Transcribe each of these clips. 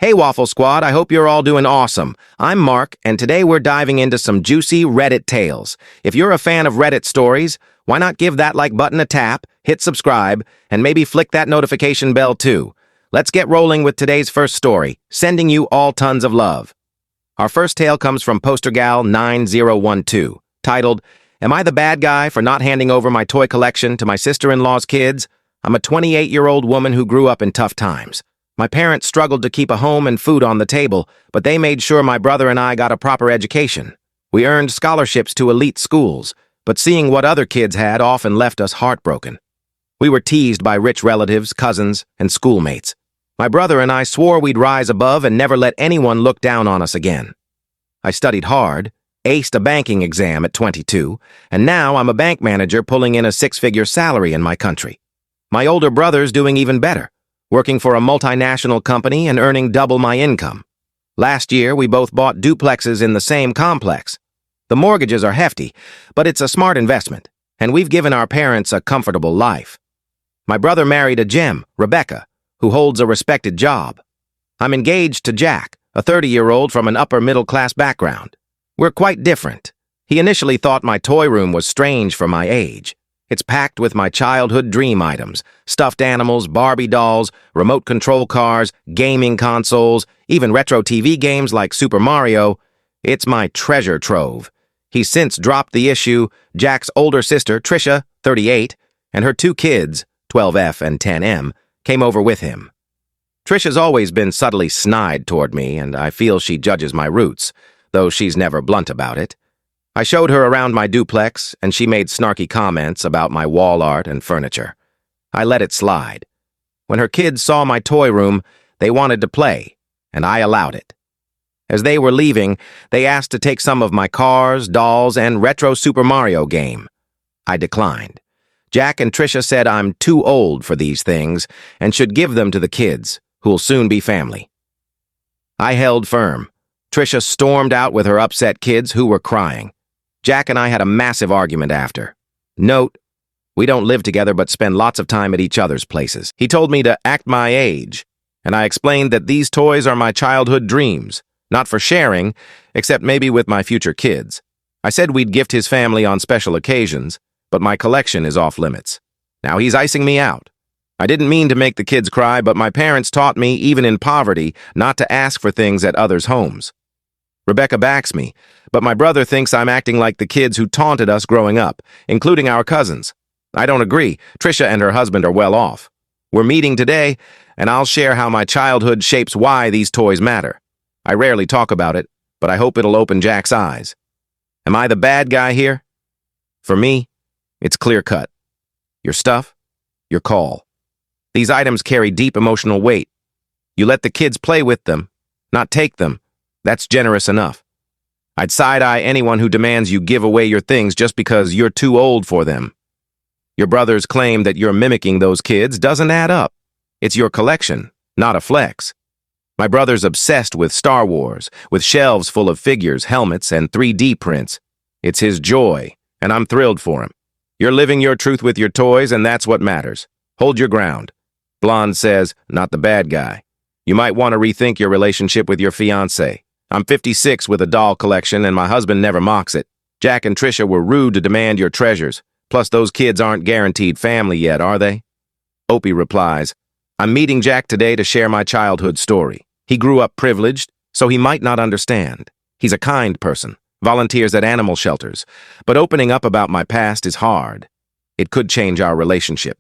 Hey Waffle Squad, I hope you're all doing awesome. I'm Mark, and today we're diving into some juicy Reddit tales. If you're a fan of Reddit stories, why not give that like button a tap, hit subscribe, and maybe flick that notification bell too. Let's get rolling with today's first story, sending you all tons of love. Our first tale comes from PosterGal9012, titled, Am I the bad guy for not handing over my toy collection to my sister-in-law's kids? I'm a 28-year-old woman who grew up in tough times. My parents struggled to keep a home and food on the table, but they made sure my brother and I got a proper education. We earned scholarships to elite schools, but seeing what other kids had often left us heartbroken. We were teased by rich relatives, cousins, and schoolmates. My brother and I swore we'd rise above and never let anyone look down on us again. I studied hard, aced a banking exam at 22, and now I'm a bank manager pulling in a six-figure salary in my country. My older brother's doing even better, working for a multinational company and earning double my income. Last year, we both bought duplexes in the same complex. The mortgages are hefty, but it's a smart investment, and we've given our parents a comfortable life. My brother married a gem, Rebecca, who holds a respected job. I'm engaged to Jack, a 30-year-old from an upper-middle-class background. We're quite different. He initially thought my toy room was strange for my age. It's packed with my childhood dream items, stuffed animals, Barbie dolls, remote control cars, gaming consoles, even retro TV games like Super Mario. It's my treasure trove. He's since dropped the issue. Jack's older sister, Trisha, 38, and her two kids, 12F and 10M, came over with him. Trisha's always been subtly snide toward me, and I feel she judges my roots, though she's never blunt about it. I showed her around my duplex, and she made snarky comments about my wall art and furniture. I let it slide. When her kids saw my toy room, they wanted to play, and I allowed it. As they were leaving, they asked to take some of my cars, dolls, and retro Super Mario game. I declined. Jack and Trisha said I'm too old for these things and should give them to the kids, who'll soon be family. I held firm. Trisha stormed out with her upset kids who were crying. Jack and I had a massive argument after. Note, we don't live together but spend lots of time at each other's places. He told me to act my age, and I explained that these toys are my childhood dreams, not for sharing, except maybe with my future kids. I said we'd gift his family on special occasions, but my collection is off limits. Now he's icing me out. I didn't mean to make the kids cry, but my parents taught me, even in poverty, not to ask for things at others' homes. Rebecca backs me, but my brother thinks I'm acting like the kids who taunted us growing up, including our cousins. I don't agree. Trisha and her husband are well off. We're meeting today, and I'll share how my childhood shapes why these toys matter. I rarely talk about it, but I hope it'll open Jack's eyes. Am I the bad guy here? For me, it's clear-cut. Your stuff, your call. These items carry deep emotional weight. You let the kids play with them, not take them. That's generous enough. I'd side-eye anyone who demands you give away your things just because you're too old for them. Your brother's claim that you're mimicking those kids doesn't add up. It's your collection, not a flex. My brother's obsessed with Star Wars, with shelves full of figures, helmets, and 3D prints. It's his joy, and I'm thrilled for him. You're living your truth with your toys, and that's what matters. Hold your ground. Blonde says, not the bad guy. You might want to rethink your relationship with your fiancé. I'm 56 with a doll collection, and my husband never mocks it. Jack and Trisha were rude to demand your treasures. Plus, those kids aren't guaranteed family yet, are they? Opie replies, I'm meeting Jack today to share my childhood story. He grew up privileged, so he might not understand. He's a kind person, volunteers at animal shelters, but opening up about my past is hard. It could change our relationship.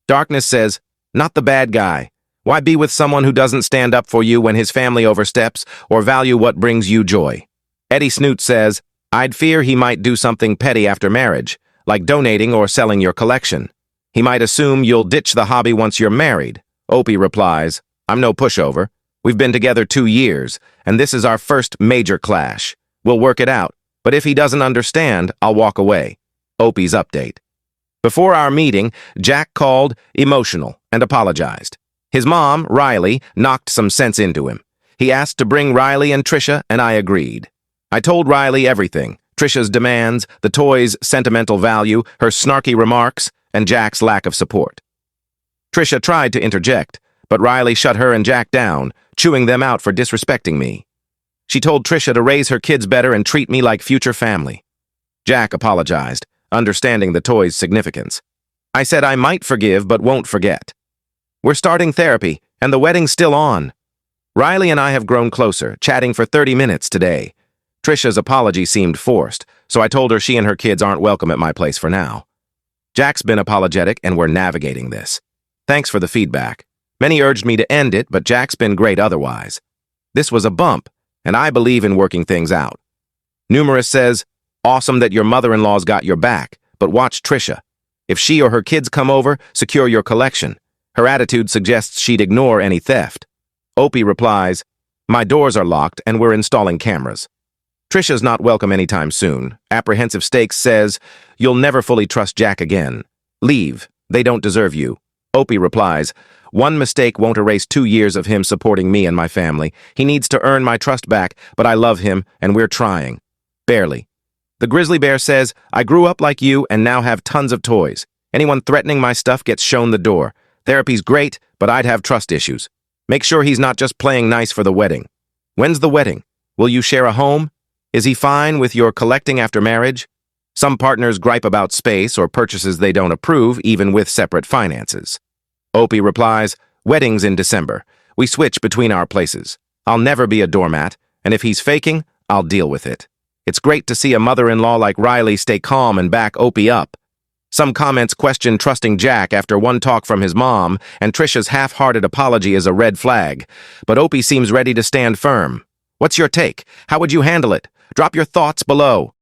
Darkness says, not the bad guy. Why be with someone who doesn't stand up for you when his family oversteps or value what brings you joy? Eddie Snoot says, I'd fear he might do something petty after marriage, like donating or selling your collection. He might assume you'll ditch the hobby once you're married. Opie replies, I'm no pushover. We've been together 2 years, and this is our first major clash. We'll work it out, but if he doesn't understand, I'll walk away. Opie's update. Before our meeting, Jack called emotional and apologized. His mom, Riley, knocked some sense into him. He asked to bring Riley and Trisha, and I agreed. I told Riley everything, Trisha's demands, the toy's sentimental value, her snarky remarks, and Jack's lack of support. Trisha tried to interject, but Riley shut her and Jack down, chewing them out for disrespecting me. She told Trisha to raise her kids better and treat me like future family. Jack apologized, understanding the toy's significance. I said I might forgive but won't forget. We're starting therapy, and the wedding's still on. Riley and I have grown closer, chatting for 30 minutes today. Trisha's apology seemed forced, so I told her she and her kids aren't welcome at my place for now. Jack's been apologetic, and we're navigating this. Thanks for the feedback. Many urged me to end it, but Jack's been great otherwise. This was a bump, and I believe in working things out. Numerous says, awesome that your mother-in-law's got your back, but watch Trisha. If she or her kids come over, secure your collection. Her attitude suggests she'd ignore any theft. Opie replies, my doors are locked and we're installing cameras. Trisha's not welcome anytime soon. Apprehensive Stakes says, you'll never fully trust Jack again. Leave. They don't deserve you. Opie replies, one mistake won't erase 2 years of him supporting me and my family. He needs to earn my trust back, but I love him and we're trying. Barely. The Grizzly Bear says, I grew up like you and now have tons of toys. Anyone threatening my stuff gets shown the door. Therapy's great, but I'd have trust issues. Make sure he's not just playing nice for the wedding. When's the wedding? Will you share a home? Is he fine with your collecting after marriage? Some partners gripe about space or purchases they don't approve, even with separate finances. Opie replies, wedding's in December. We switch between our places. I'll never be a doormat, and if he's faking, I'll deal with it. It's great to see a mother-in-law like Riley stay calm and back Opie up. Some comments question trusting Jack after one talk from his mom, and Trisha's half-hearted apology is a red flag. But Opie seems ready to stand firm. What's your take? How would you handle it? Drop your thoughts below.